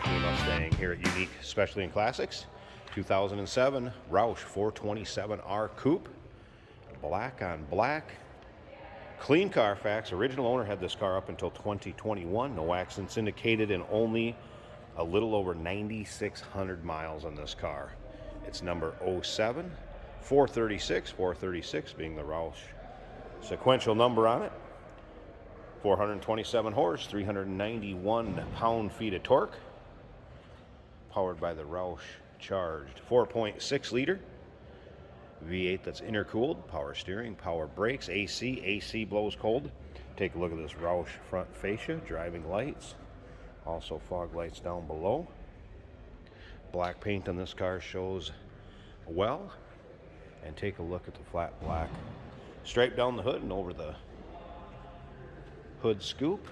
back to the Mustang here at Unique Specialty and Classics. 2007 Roush 427R Coupe. Black on black. Clean Carfax. Original owner had this car up until 2021. No accidents indicated and only a little over 9,600 miles on this car. It's number 07 436. 436 being the Roush sequential number on it. 427 horse, 391 pound-feet of torque. Powered by the Roush Charged 4.6 liter V8 that's intercooled. Power steering, power brakes, AC. AC blows cold. Take a look at this Roush front fascia, driving lights. Also fog lights down below. Black paint on this car shows well. And take a look at the flat black stripe down the hood and over the hood scoop.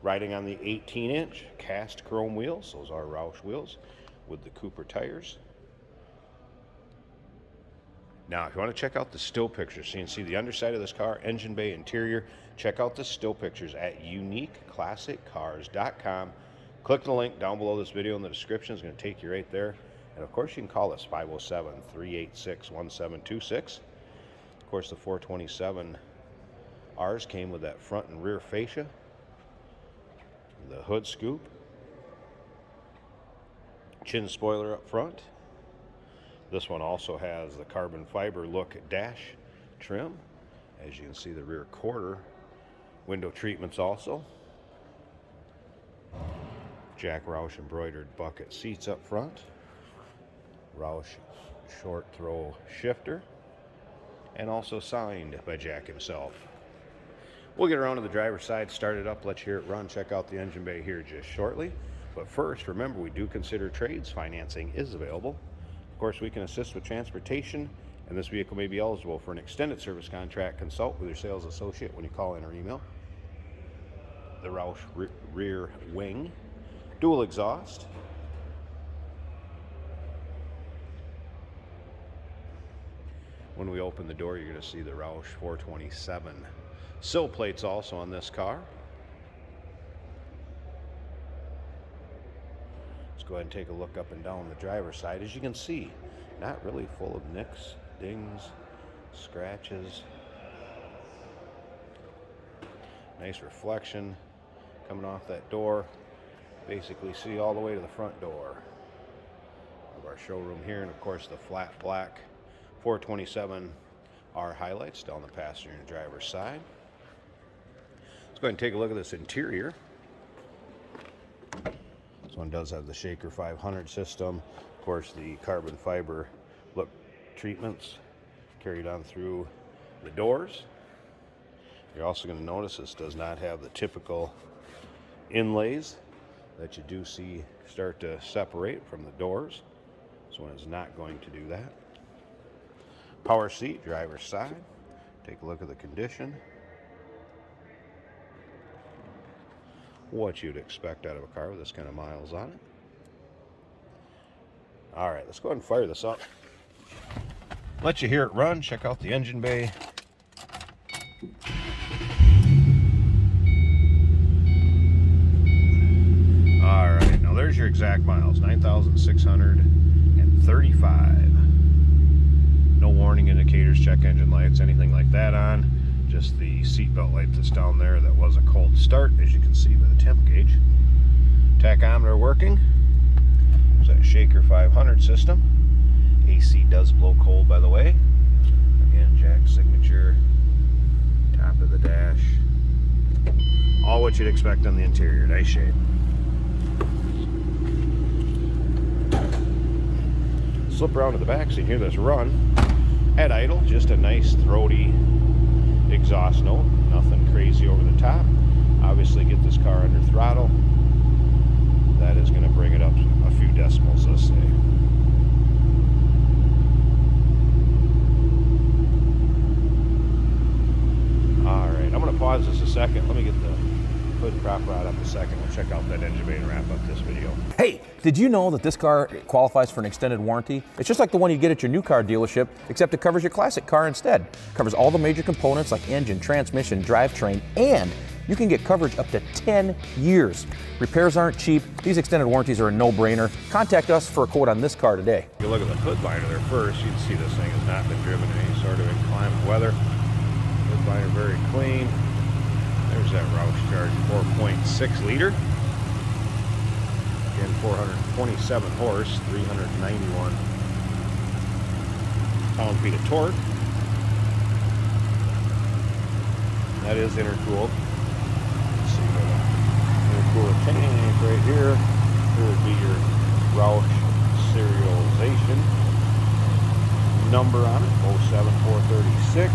Riding on the 18-inch cast chrome wheels. Those are Roush wheels with the Cooper tires. Now, if you want to check out the still pictures, so you can see the underside of this car, engine bay, interior, check out the still pictures at uniqueclassiccars.com. Click the link down below this video in the description. It's going to take you right there. And of course, you can call us 507-386-1726. Of course, the 427 R's came with that front and rear fascia, the hood scoop, chin spoiler up front. This one also has the carbon fiber look dash trim. As you can see, the rear quarter window treatments also. Jack Roush embroidered bucket seats up front. Roush short throw shifter. And also signed by Jack himself. We'll get around to the driver's side, start it up, let you hear it run, check out the engine bay here just shortly. But first, remember, we do consider trades. Financing is available. Of course, we can assist with transportation, and this vehicle may be eligible for an extended service contract. Consult with your sales associate when you call in or email. The Roush rear wing, dual exhaust. When we open the door, you're going to see the Roush 427 sill plates also on this car. Let's go ahead and take a look up and down the driver's side. As you can see, not really full of nicks, dings, scratches. Nice reflection coming off that door. Basically see all the way to the front door of our showroom here. And of course, the flat black 427R highlights down the passenger and driver's side. Let's go ahead and take a look at this interior. This one does have the Shaker 500 system. Of course, the carbon fiber look treatments carried on through the doors. You're also going to notice this does not have the typical inlays that you do see start to separate from the doors. This one is not going to do that. Power seat, driver's side. Take a look at the condition. What you'd expect out of a car with this kind of miles on it. All right, let's go ahead and fire this up. Let you hear it run. Check out the engine bay. All right, now there's your exact miles, 9,635. No warning indicators, check engine lights, anything like that on. Just the seatbelt light that's down there that was a cold start, as you can see by the temp gauge. Tachometer working. There's that Shaker 500 system. AC does blow cold, by the way. Again, Jack's signature. Top of the dash. All what you'd expect on the interior. Nice shape. Slip around to the back so you can hear this run. At idle, just a nice throaty exhaust note. Nothing crazy over the top. Obviously, get this car under throttle. That is going to bring it up a few decibels, let's say. Alright, I'm going to pause this a second. Let me get the hood prop rod up a second. We'll check out that engine bay and wrap up this video. Hey, did you know that this car qualifies for an extended warranty? It's just like the one you get at your new car dealership, except it covers your classic car instead. It covers all the major components like engine, transmission, drivetrain, and you can get coverage up to 10 years. Repairs aren't cheap. These extended warranties are a no-brainer. Contact us for a quote on this car today. If you look at the hood liner there first, you'd see this thing has not been driven in any sort of inclement weather. Hood liner very clean. There's that Roush Charged 4.6 liter. Again, 427 horse, 391 pound-feet of torque. That is intercooled. Let's see, got an intercooler tank right here. Here would be your Roush serialization number on it, 07436.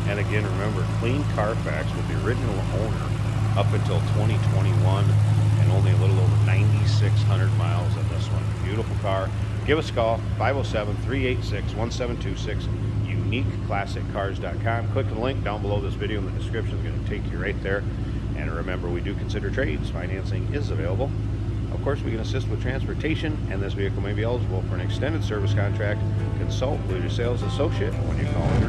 And again, remember, clean Carfax with the original owner up until 2021 and only a little over 9,600 miles on this one. Beautiful car. Give us a call, 507-386-1726, uniqueclassiccars.com. Click the link down below this video in the description. It's going to take you right there. And remember, we do consider trades. Financing is available. Of course, we can assist with transportation, and this vehicle may be eligible for an extended service contract. Consult with your sales associate when you call in.